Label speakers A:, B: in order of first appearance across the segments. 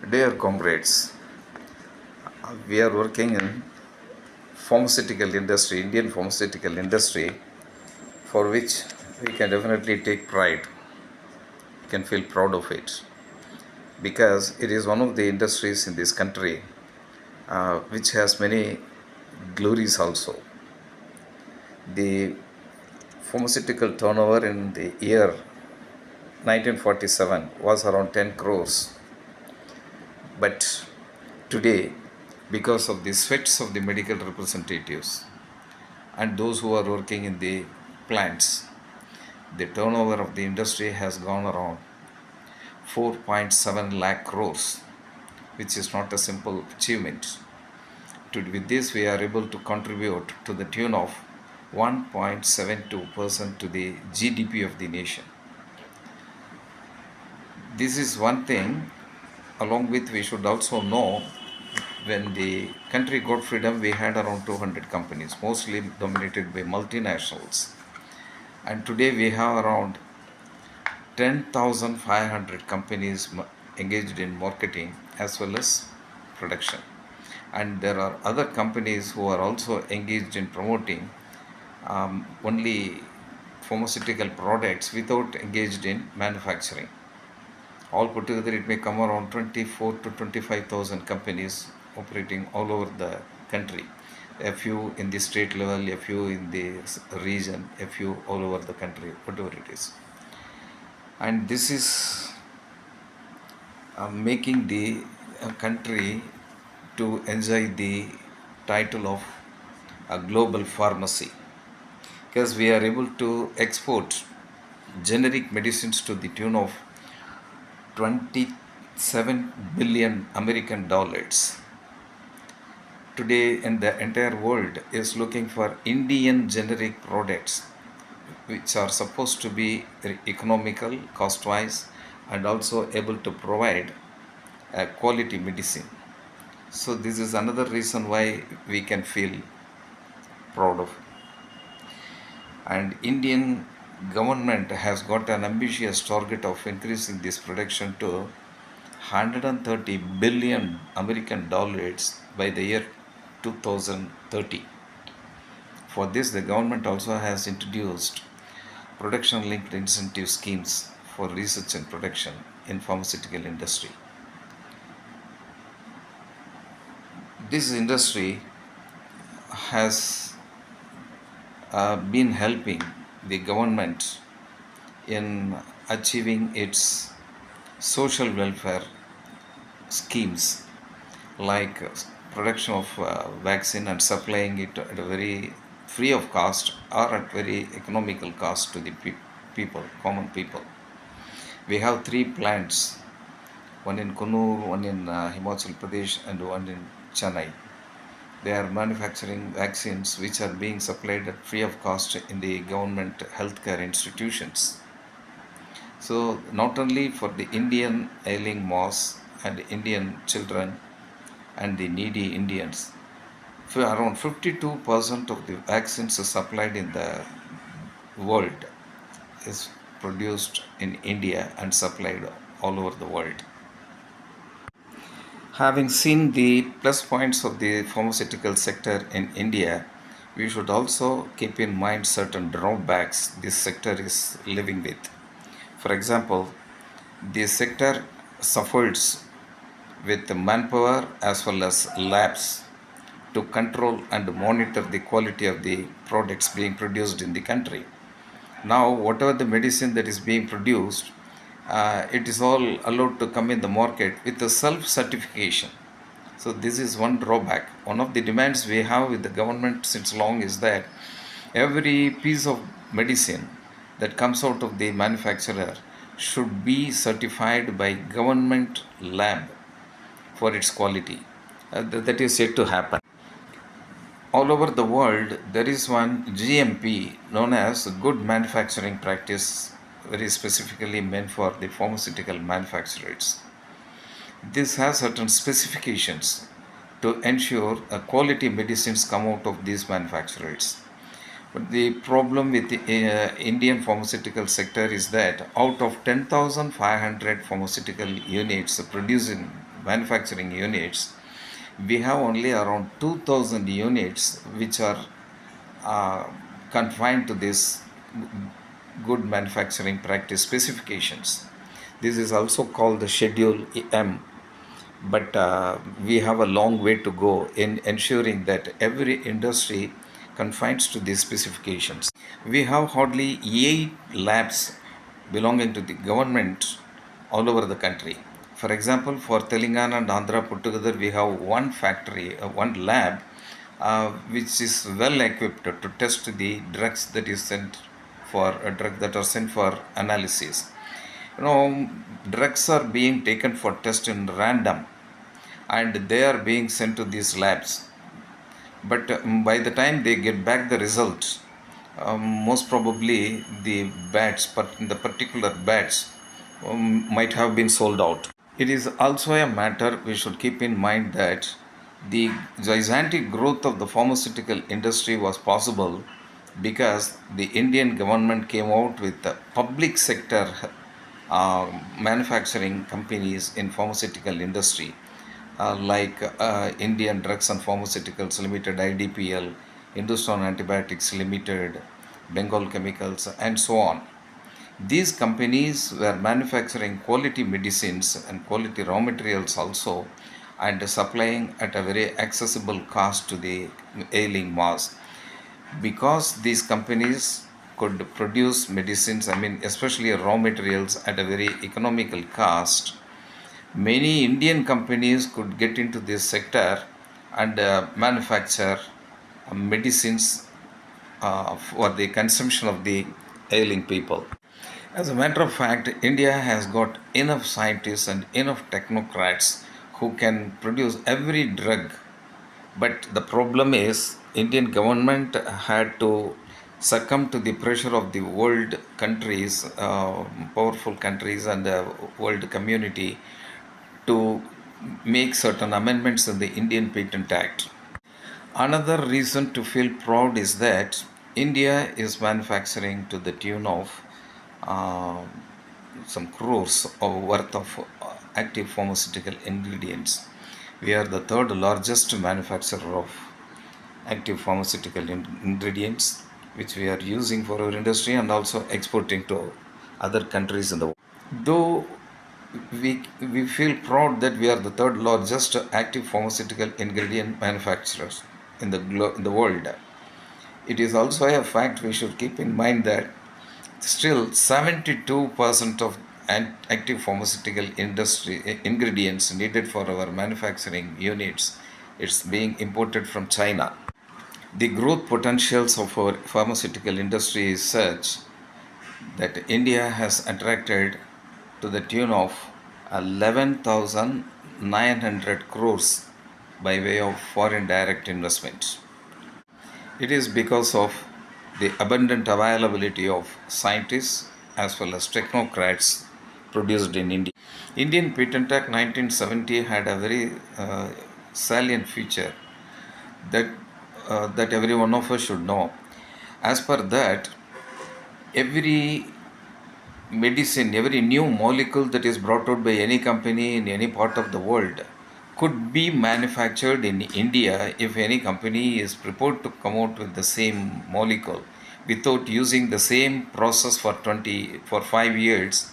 A: Dear comrades, we are working in pharmaceutical industry, Indian pharmaceutical industry, for which we can definitely take pride. We can feel proud of it because it is one of the industries in this country which has many glories also. The pharmaceutical turnover in the year 1947 was around 10 crores, but today, because of the sweats of the medical representatives and those who are working in the plants, the turnover of the industry has gone around 4.7 lakh crores, which is not a simple achievement. With this, we are able to contribute to the tune of 1.72% to the GDP of the nation. This is one thing. Along with, we should also know, when the country got freedom, we had around 200 companies, mostly dominated by multinationals. And today we have around 10,500 companies engaged in marketing as well as production. And there are other companies who are also engaged in promoting only pharmaceutical products without engaged in manufacturing. All put together, it may come around 24 to 25,000 companies operating all over the country. A few in the state level, a few in the region, a few all over the country, whatever it is. And this is making the country to enjoy the title of a global pharmacy, because we are able to export generic medicines to the tune of 27 billion American dollars. Today, in the entire world is looking for Indian generic products, which are supposed to be economical, cost-wise, and also able to provide a quality medicine. So this is another reason why we can feel proud of. And Indian government has got an ambitious target of increasing this production to 130 billion American dollars by the year 2030. For this, the government also has introduced production linked incentive schemes for research and production in pharmaceutical industry. This industry has been helping the government in achieving its social welfare schemes, like production of vaccine and supplying it at a very free of cost or at very economical cost to the people, common people. We have 3 plants, one in Kannur, one in Himachal Pradesh, and one in Chennai. They are manufacturing vaccines which are being supplied at free of cost in the government healthcare institutions. So not only for the Indian ailing mass and Indian children and the needy Indians, for around 52% of the vaccines supplied in the world is produced in India and supplied all over the world. Having seen the plus points of the pharmaceutical sector in India, we should also keep in mind certain drawbacks this sector is living with. For example, the sector suffers with manpower as well as labs to control and monitor the quality of the products being produced in the country. Now, whatever the medicine that is being produced, it is all allowed to come in the market with a self-certification. So this is one drawback. One of the demands we have with the government since long is that every piece of medicine that comes out of the manufacturer should be certified by government lab for its quality. That is yet to happen. All over the world, there is one GMP known as Good Manufacturing Practice, very specifically meant for the pharmaceutical manufacturers. This has certain specifications to ensure quality medicines come out of these manufacturers. But the problem with the Indian pharmaceutical sector is that out of 10,500 pharmaceutical units produced manufacturing units, we have only around 2000 units which are uh, confined to this good manufacturing practice specifications. This is also called the Schedule M, but we have a long way to go in ensuring that every industry confines to these specifications. We have hardly 8 labs belonging to the government all over the country. For example, for Telangana and Andhra put together, we have one factory, one lab, which is well equipped to test the drugs that is sent for a drug that are sent for analysis. You know, drugs are being taken for test in random, and they are being sent to these labs. But by the time they get back the results, most probably the bats, but the particular bats might have been sold out. It is also a matter we should keep in mind that the gigantic growth of the pharmaceutical industry was possible because the Indian government came out with the public sector manufacturing companies in pharmaceutical industry, like Indian Drugs and Pharmaceuticals Limited (IDPL), Hindustan Antibiotics Limited, Bengal Chemicals, and so on. These companies were manufacturing quality medicines and quality raw materials also, and supplying at a very accessible cost to the ailing mass. Because these companies could produce medicines, I mean, especially raw materials, at a very economical cost, many Indian companies could get into this sector and manufacture medicines for the consumption of the ailing people. As a matter of fact, India has got enough scientists and enough technocrats who can produce every drug. But the problem is, Indian government had to succumb to the pressure of the world countries, powerful countries, and the world community to make certain amendments in the Indian Patent Act. Another reason to feel proud is that India is manufacturing to the tune of uh, some crores of worth of active pharmaceutical ingredients. We are the third largest manufacturer of active pharmaceutical ingredients, which we are using for our industry and also exporting to other countries in the world. Though we feel proud that we are the third largest active pharmaceutical ingredient manufacturers in the world, it is also a fact we should keep in mind that still 72% of active pharmaceutical industry ingredients needed for our manufacturing units is being imported from China. The growth potentials of our pharmaceutical industry is such that India has attracted to the tune of 11,900 crores by way of foreign direct investment. It is because of the abundant availability of scientists as well as technocrats produced in India. Indian Patent Act 1970 had a very salient feature that that every one of us should know. As per that, every medicine, every new molecule that is brought out by any company in any part of the world could be manufactured in India if any company is prepared to come out with the same molecule without using the same process for 5 years.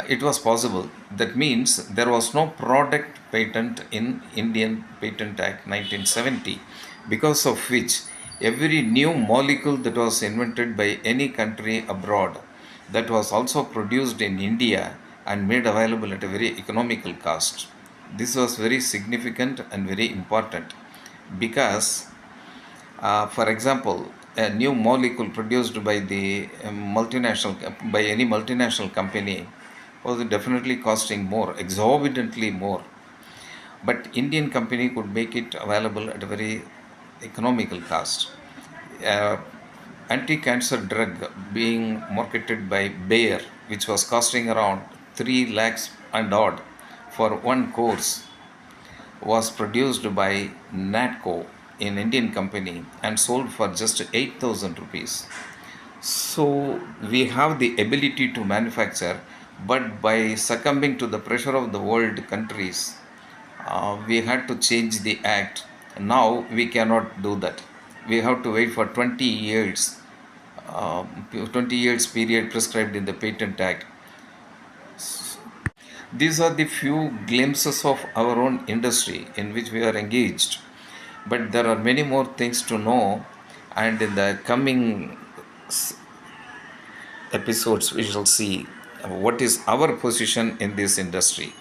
A: It was possible. That means there was no product patent in Indian Patent Act 1970, because of which every new molecule that was invented by any country abroad that was also produced in India and made available at a very economical cost. This was very significant and very important because, for example, a new molecule produced by the by any multinational company was definitely costing more, exorbitantly more. But Indian company could make it available at a very economical cost. Uh, Anti-cancer drug being marketed by Bayer, which was costing around 3 lakhs and odd for one course, was produced by Natco, an Indian company, and sold for just 8,000 rupees. So we have the ability to manufacture, but by succumbing to the pressure of the world countries, we had to change the act. Now we cannot do that. We have to wait for 20 years, 20 years period prescribed in the Patent Act. These are the few glimpses of our own industry in which we are engaged. But there are many more things to know, and in the coming episodes, we shall see what is our position in this industry.